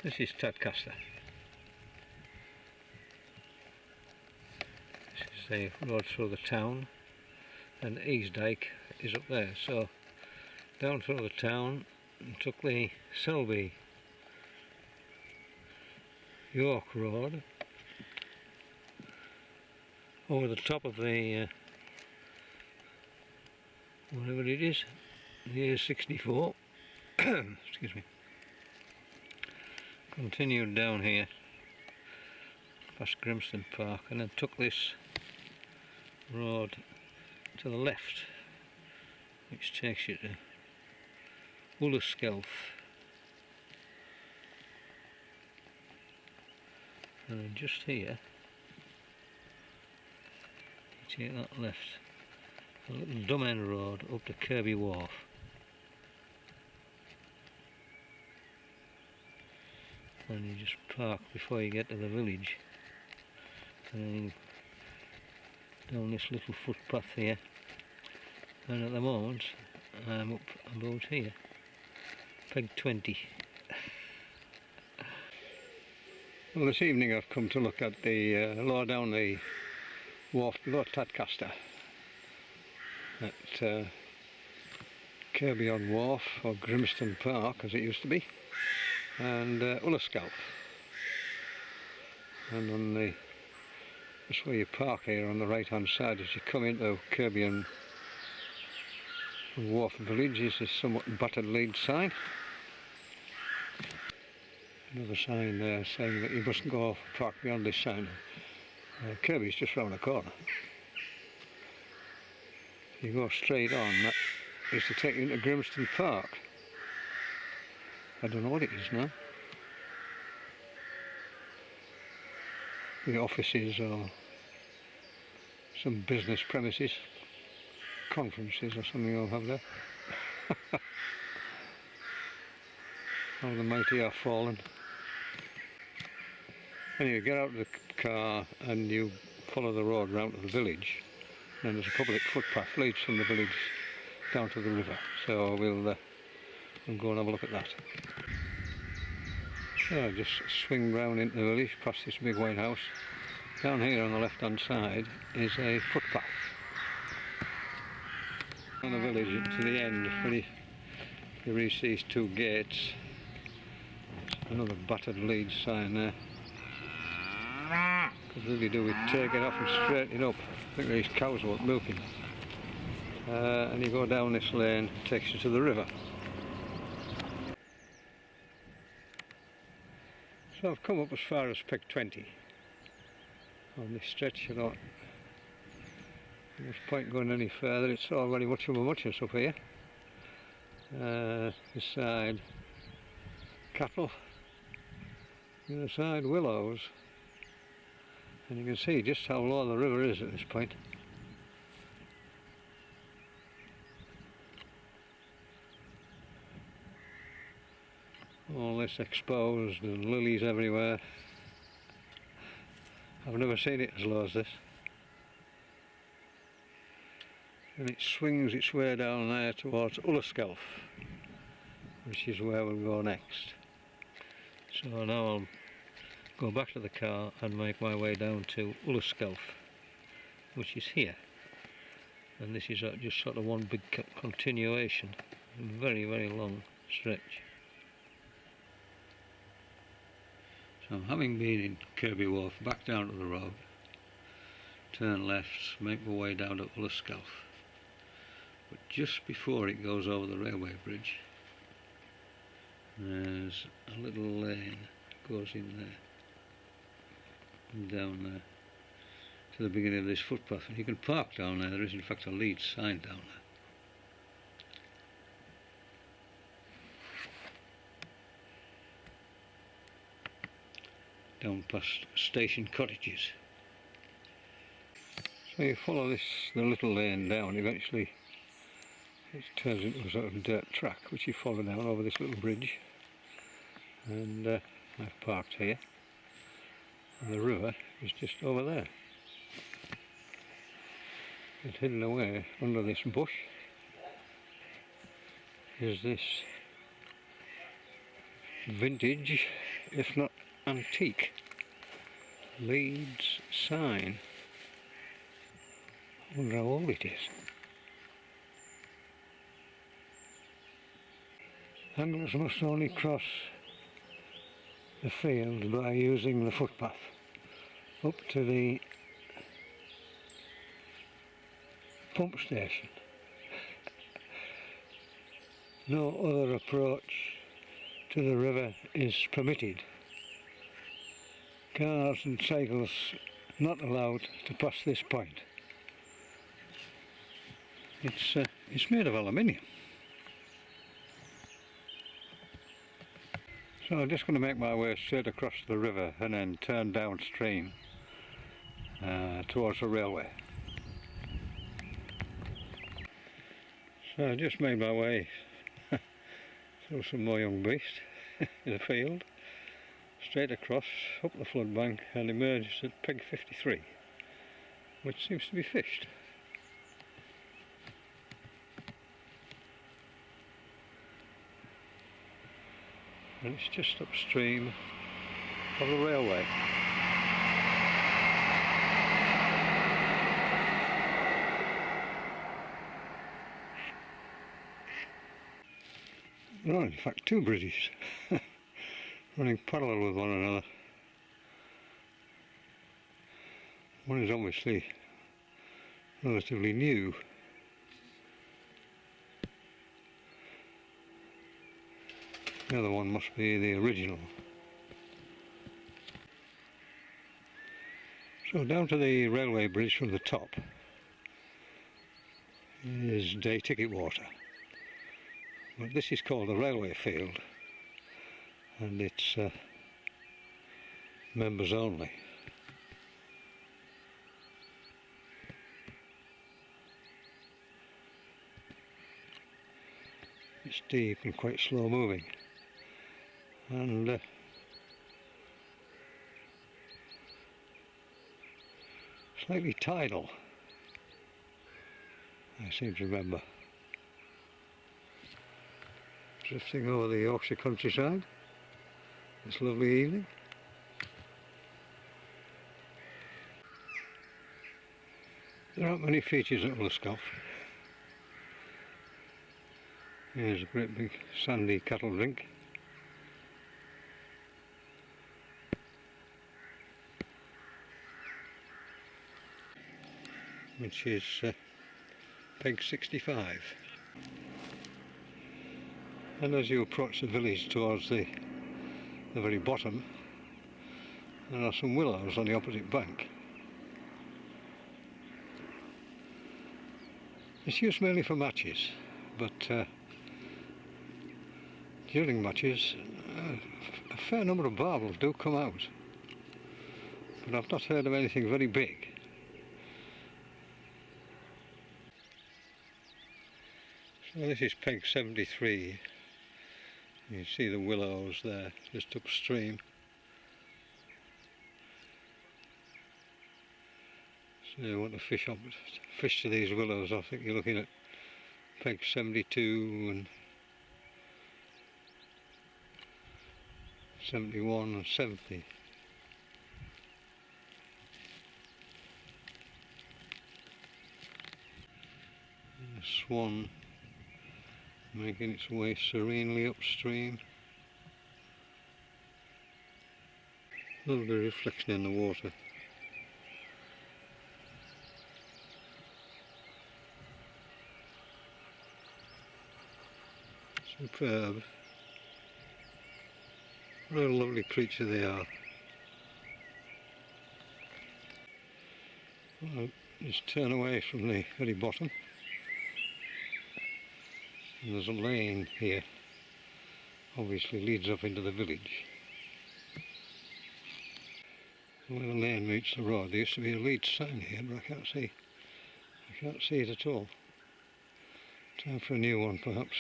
This is Tadcaster. This is the road through the town, and Eastdyke is up there. So down through the town and took the Selby York Road over the top of the whatever it is, the A64. Excuse me. Continued down here past Grimston Park and then took this road to the left, which takes you to Ulleskelf, and then just here you take that left, a little domain road up to Wharfe. And you just park before you get to the village, and down this little footpath here, and at the moment I'm up about here, peg 20. Well, this evening I've come to look at the lower down the wharf below Tadcaster at Kirby-on-Wharfe, or Grimston Park as it used to be, and Ulleskelf. And on the, that's where you park here on the right hand side as you come into Kirby-on-Wharfe village is this somewhat battered Leeds sign. Another sign there saying that you mustn't go park beyond this sign. Kirby's just round the corner. If you go straight on, that is to take you into Grimston Park. I don't know what it is now. The offices or some business premises, conferences or something you'll have there. How the mighty are fallen. Anyway, get out of the car and you follow the road round to the village, and there's a public footpath leads from the village down to the river, so we'll go and have a look at that. So just swing round into the village past this big white house. Down here on the left hand side is a footpath on the village to the end. When you reach these two gates, another battered Leeds sign there. Could really do with take it off and straighten it up. I think these cows weren't milking. And you go down this lane, it takes you to the river. So I've come up as far as peg 20 on this stretch. You know, there's no point going any further. It's all very much of a muchness up here. This side cattle, the other side willows, and you can see just how low the river is at this point. All this exposed and lilies everywhere. I've never seen it as low as this. And it swings its way down there towards Ulleskelf, which is where we'll go next. So now I'll go back to the car and make my way down to Ulleskelf, which is here. And this is just sort of one big continuation, a very, very long stretch. So having been in Kirby-Wharfe, back down to the road, turn left, make my way down to Ulleskelf. But just before it goes over the railway bridge, there's a little lane that goes in there, and down there, to the beginning of this footpath. And you can park down there. There is in fact a Leeds sign down there. Down past station cottages. So you follow the little lane down, eventually it turns into a sort of dirt track which you follow down over this little bridge, and I've parked here, and the river is just over there. And hidden away under this bush is this vintage if not antique. Leeds sign. I wonder how old it is. Anglers must only cross the field by using the footpath up to the pump station. No other approach to the river is permitted. Cars and cycles not allowed to pass this point. It's made of aluminium. So I'm just going to make my way straight across the river and then turn downstream towards the railway. So I just made my way through some more young beast in the field, straight across, up the flood bank, and emerged at peg 53, which seems to be fished. And it's just upstream of the railway. There are in fact two bridges running parallel with one another. One is obviously relatively new. The other one must be the original. So down to the railway bridge from the top is day ticket water. But this is called the railway field, and it's members only. It's deep and quite slow moving, and slightly tidal, I seem to remember. Drifting over the Yorkshire countryside this lovely evening. There aren't many features at Ulleskelf. Here's a great big sandy cattle drink. Which is peg 65. And as you approach the village towards the very bottom, there are some willows on the opposite bank. It's used mainly for matches, but during matches a fair number of barbels do come out, but I've not heard of anything very big. So this is peg 73. You see the willows there, just upstream. So you want to fish to these willows. I think you're looking at peg 72 and 71 and 70. And the swan making its way serenely upstream. Lovely reflection in the water. Superb. What a lovely creature they are. Well, just turn away from the very bottom. And there's a lane here, obviously leads up into the village. Where the lane meets the road, there used to be a Leeds sign here, but I can't see it at all. Time for a new one perhaps.